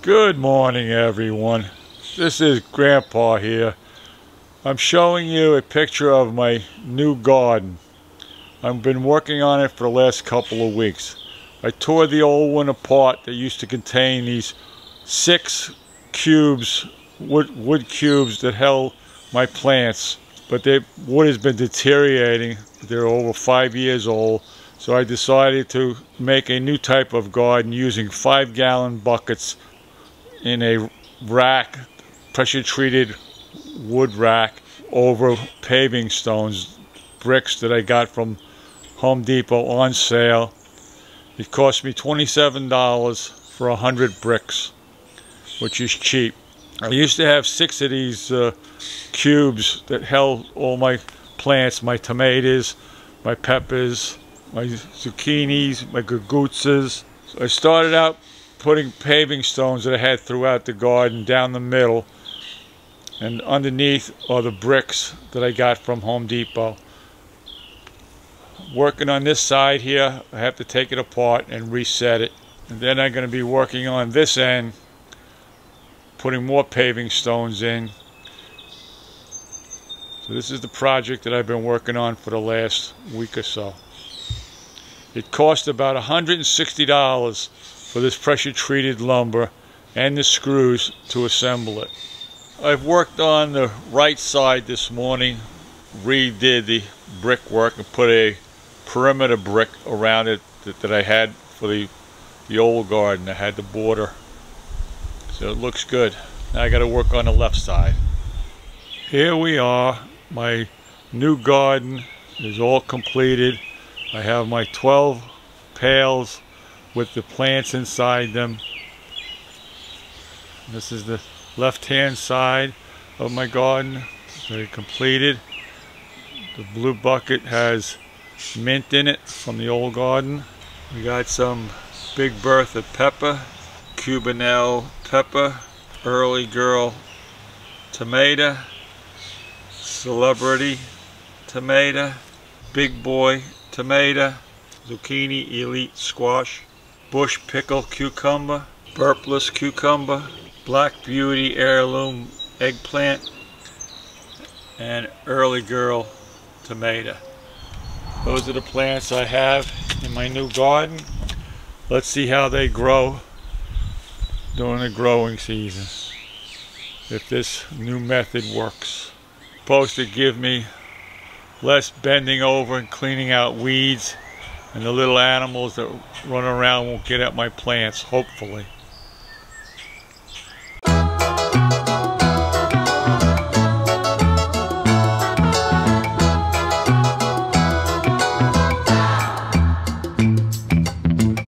Good morning, everyone. This is Grandpa here. I'm showing you a picture of my new garden. I've been working on it for the last couple of weeks. I tore the old one apart that used to contain these 6 cubes, wood cubes that held my plants. But the wood has been deteriorating. They're over 5 years old. So I decided to make a new type of garden using 5-gallon buckets in a rack, pressure treated wood rack, over paving stones, bricks that I got from Home Depot on sale. It cost me $27 for 100 bricks, which is cheap. I used to have 6 of these cubes that held all my plants, my tomatoes, my peppers, my zucchinis, my gagoutzas. So I started out putting paving stones that I had throughout the garden down the middle, and underneath are the bricks that I got from Home Depot. Working on this side here, I have to take it apart and reset it, and then I'm going to be working on this end, putting more paving stones in. So this is the project that I've been working on for the last week or so. It cost about $160 for this pressure treated lumber and the screws to assemble it. I've worked on the right side this morning, redid the brickwork and put a perimeter brick around it that I had for the old garden. I had the border, so it looks good. Now I got to work on the left side. Here we are. My new garden is all completed. I have my 12 pails with the plants inside them. This is the left-hand side of my garden. Very completed. The blue bucket has mint in it from the old garden. We got some Big Bertha pepper, Cubanelle pepper, Early Girl tomato, Celebrity tomato, Big Boy tomato, Zucchini Elite squash, Bush pickle cucumber, Burpless cucumber, Black Beauty heirloom eggplant, and Early Girl tomato. Those are the plants I have in my new garden. Let's see how they grow during the growing season, if this new method works. Supposed to give me less bending over and cleaning out weeds, and the little animals that run around won't get at my plants, hopefully.